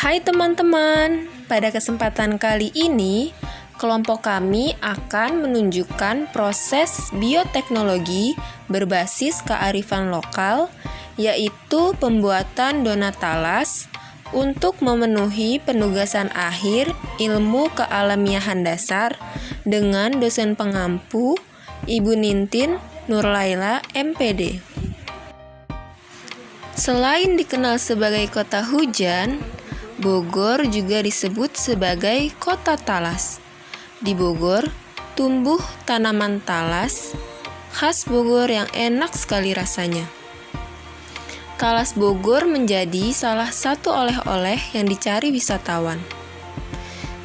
Hai teman-teman, pada kesempatan kali ini kelompok kami akan menunjukkan proses bioteknologi berbasis kearifan lokal, yaitu pembuatan donat talas untuk memenuhi penugasan akhir ilmu kealamiahan dasar dengan dosen pengampu Ibu Nintin Nurlaila MPD. Selain dikenal sebagai kota hujan, Bogor juga disebut sebagai kota talas. Di Bogor, tumbuh tanaman talas khas Bogor yang enak sekali rasanya. Talas Bogor menjadi salah satu oleh-oleh yang dicari wisatawan.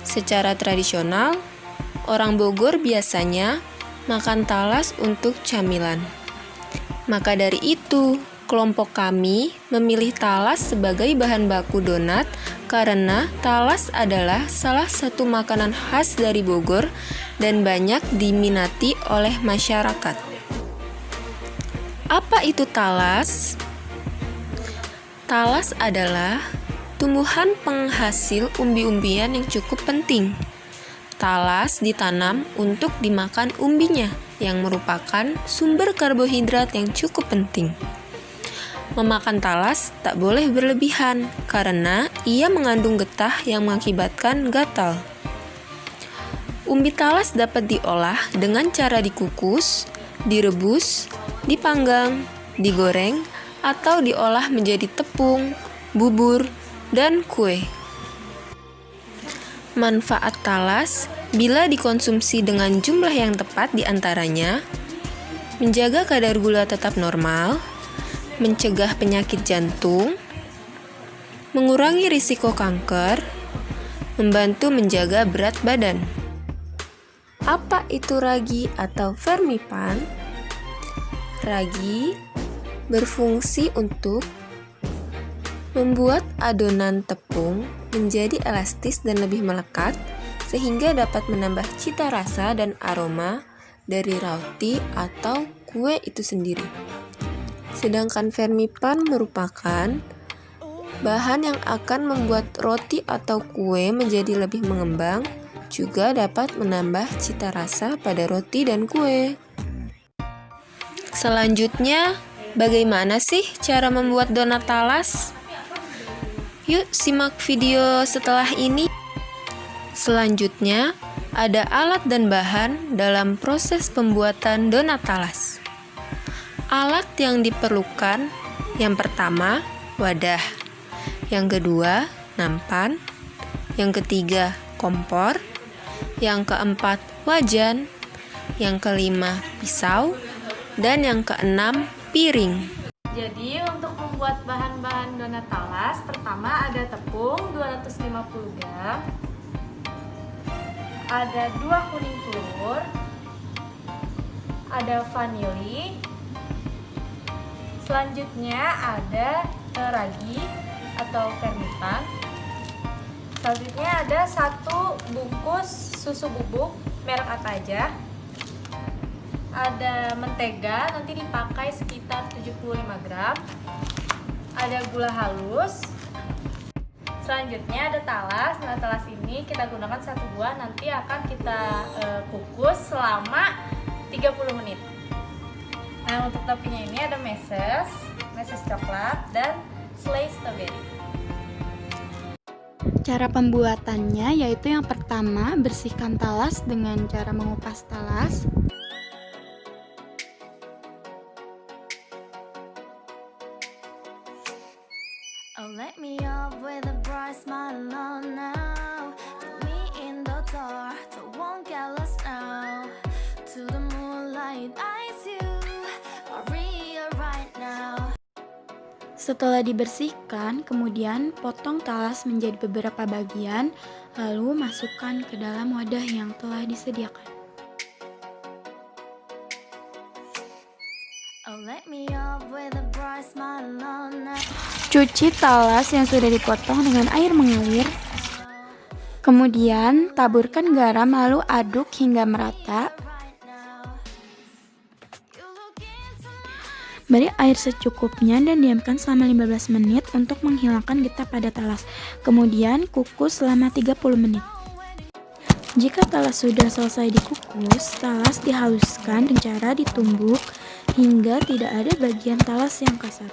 Secara tradisional, orang Bogor biasanya makan talas untuk camilan. Maka dari itu, kelompok kami memilih talas sebagai bahan baku donat karena talas adalah salah satu makanan khas dari Bogor dan banyak diminati oleh masyarakat. Apa itu talas? Talas adalah tumbuhan penghasil umbi-umbian yang cukup penting. Talas ditanam untuk dimakan umbinya, yang merupakan sumber karbohidrat yang cukup penting. Memakan talas tak boleh berlebihan karena ia mengandung getah yang mengakibatkan gatal. Umbi talas dapat diolah dengan cara dikukus, direbus, dipanggang, digoreng, atau diolah menjadi tepung, bubur, dan kue. Manfaat talas bila dikonsumsi dengan jumlah yang tepat diantaranya menjaga kadar gula tetap normal, mencegah penyakit jantung, mengurangi risiko kanker, membantu menjaga berat badan. Apa itu ragi atau vermipan? Ragi berfungsi untuk membuat adonan tepung menjadi elastis dan lebih melekat, sehingga dapat menambah cita rasa dan aroma dari roti atau kue itu sendiri. Sedangkan vermipan merupakan bahan yang akan membuat roti atau kue menjadi lebih mengembang, juga dapat menambah cita rasa pada roti dan kue. Selanjutnya, bagaimana sih cara membuat donat talas? Yuk simak video setelah ini. Selanjutnya, ada alat dan bahan dalam proses pembuatan donat talas. Alat yang diperlukan, yang pertama, wadah. Yang kedua, nampan. Yang ketiga, kompor. Yang keempat, wajan. Yang kelima, pisau. Dan yang keenam, piring. Jadi untuk membuat bahan-bahan donat talas, pertama ada tepung 250 gram, ada 2 kuning telur, ada vanili, selanjutnya ada ragi atau vermipan, selanjutnya ada 1 bungkus susu bubuk merek apa aja, ada mentega nanti dipakai sekitar 75 gram, ada gula halus, selanjutnya ada talas. Nah, talas ini kita gunakan 1 buah, nanti akan kita kukus selama 30 menit. Nah, untuk toppingnya ini ada meses coklat, dan selai strawberry. Cara pembuatannya yaitu yang pertama, bersihkan talas dengan cara mengupas talas. Oh, let me up with a bright smile on now. Put me in the dark, so won't get lost now. To the moonlight, eyes you, Maria right now. Setelah dibersihkan, kemudian potong talas menjadi beberapa bagian, lalu masukkan ke dalam wadah yang telah disediakan. Oh, let me up with a bright smile on now. Cuci talas yang sudah dipotong dengan air mengalir. Kemudian taburkan garam lalu aduk hingga merata. Beri air secukupnya dan diamkan selama 15 menit untuk menghilangkan getah pada talas. Kemudian kukus selama 30 menit. Jika talas sudah selesai dikukus, talas dihaluskan dengan cara ditumbuk hingga tidak ada bagian talas yang kasar.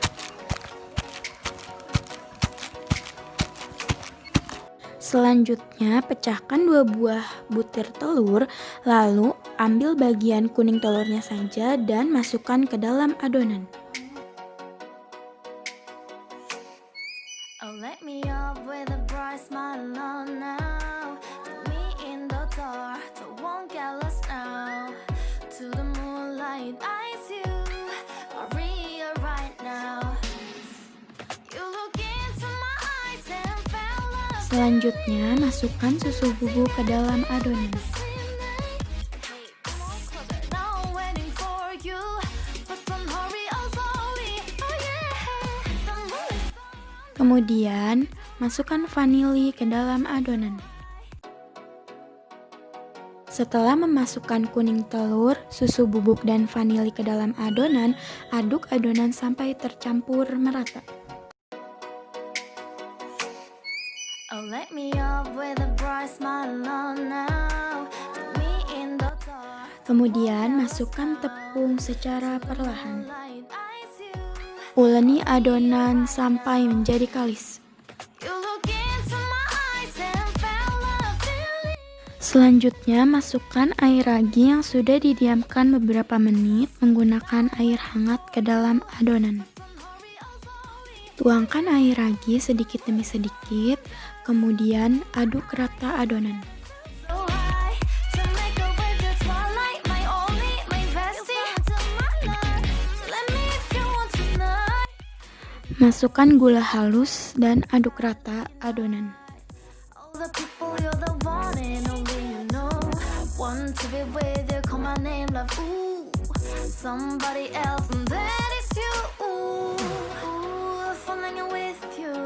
Selanjutnya, pecahkan 2 buah butir telur, lalu ambil bagian kuning telurnya saja dan masukkan ke dalam adonan. Oh, let me up with a bright smile on now. Put me in the dark, don't won't get lost now. To the moonlight, eyes you are real right now. You look into my eyes and fell love. Selanjutnya, masukkan susu bubuk ke dalam adonan. Now I'm waiting for you, but don't hurry, oh slowly. Oh yeah, the moonlight. Kemudian, masukkan vanili ke dalam adonan. Setelah memasukkan kuning telur, susu bubuk, dan vanili ke dalam adonan, aduk adonan sampai tercampur merata. Oh, let me up with a bright smile on now. Put me in the dark. Kemudian, masukkan tepung secara perlahan. Light eyes you. Uleni adonan sampai menjadi kalis. You look into my eyes and fell love feeling. Selanjutnya, masukkan air ragi yang sudah didiamkan beberapa menit menggunakan air hangat ke dalam adonan. Tuangkan air ragi sedikit demi sedikit, kemudian aduk rata adonan. So high to make a wave the twilight. My only, my bestie. To my love. Let me if you want tonight. Masukkan gula halus dan aduk rata adonan. All the people, you're the one and only you know. Want to be with you, call my name, love. Ooh, somebody else, and that is you. Ooh, falling in with you.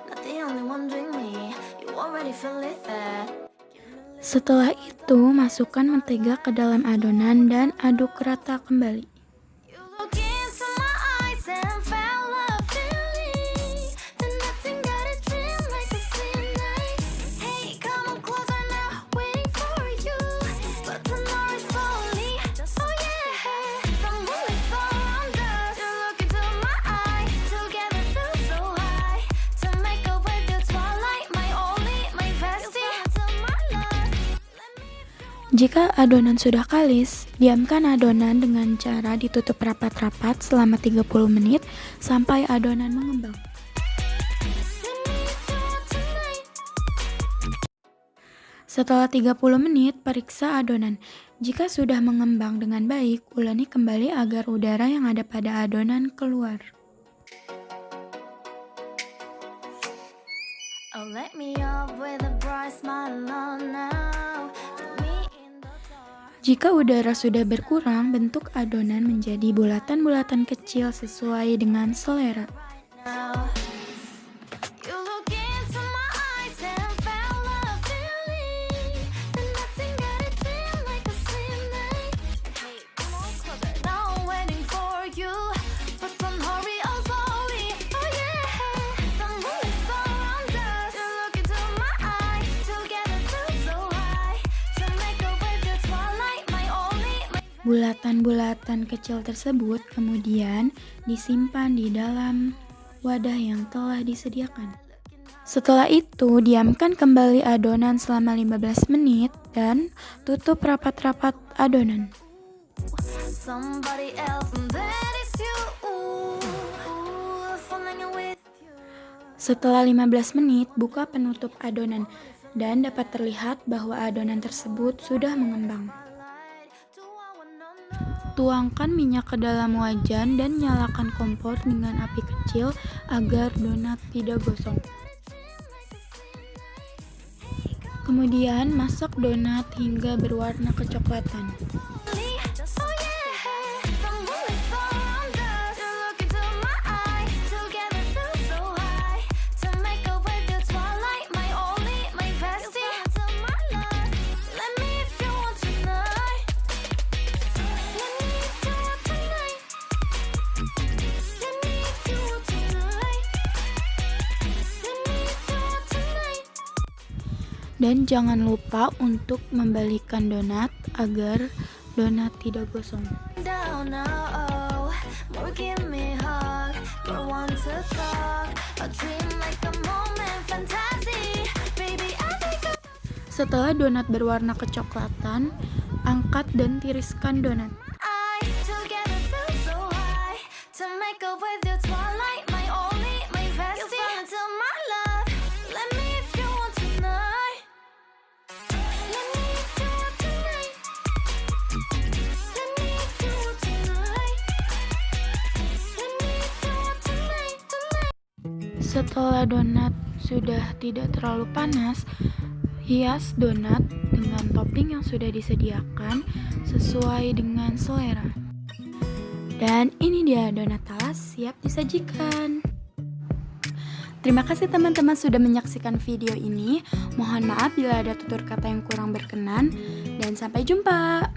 Not the only one doing me. You already feel it there. Setelah itu, masukkan mentega ke dalam adonan dan aduk rata kembali. You look into my eyes and fell love feeling. Then nothing got a dream like a same night. Hey, come on closer now, waiting for you. But the noise slowly. Oh yeah, the moonlight's all around us. You look into my eyes, together feel so high. To make a wave the twilight, my only, my bestie. To my love. Jika adonan sudah kalis, diamkan adonan dengan cara ditutup rapat-rapat selama 30 menit sampai adonan mengembang. Setelah 30 menit, periksa adonan. Jika sudah mengembang dengan baik, uleni kembali agar udara yang ada pada adonan keluar. Oh, let me up with a bright smile on now. Put me in the dark. Jika udara sudah berkurang, bentuk adonan menjadi bulatan-bulatan kecil sesuai dengan selera. Now. You look into my eyes and fell love feeling. Then nothing got a dream like a same night. Hey, come on closer. Now I'm waiting for you, but don't hurry, oh slowly. Oh yeah, the moonlight's all around us. You look into my eyes, together feel so high. To make a wave the twilight, my only, my. Bulatan-bulatan kecil tersebut kemudian disimpan di dalam wadah yang telah disediakan. Setelah itu, diamkan kembali adonan selama 15 menit dan tutup rapat-rapat adonan. Somebody else, and that is you. Ooh, falling in with you. Setelah 15 menit, buka penutup adonan dan dapat terlihat bahwa adonan tersebut sudah mengembang. Do I wanna know? Tuangkan minyak ke dalam wajan dan nyalakan kompor dengan api kecil agar donat tidak gosong. Kemudian masak donat hingga berwarna kecoklatan. Oh yeah, the moonlight's all around us. You look into my eyes, together feel so high. To make a wave the twilight, my only, my bestie. To my love, let me if you want tonight. Let me if you want tonight. Dan jangan lupa untuk membalikan donat agar donat tidak gosong. Down now, more give me hug, more want to talk, a dream like a moment fantasy, baby I think Setelah donat berwarna kecoklatan, angkat dan tiriskan donat. I together feel so high, to make up with you twilight, my only, my bestie, you fall into my love, let me if you want tonight, let me if you want tonight, let me if you want tonight, let me if you want tonight, tonight. Setelah donat sudah tidak terlalu panas, hias donat dengan topping yang sudah disediakan sesuai dengan selera. Dan ini dia donat talas siap disajikan. Terima kasih teman-teman sudah menyaksikan video ini. Mohon maaf bila ada tutur kata yang kurang berkenan dan sampai jumpa.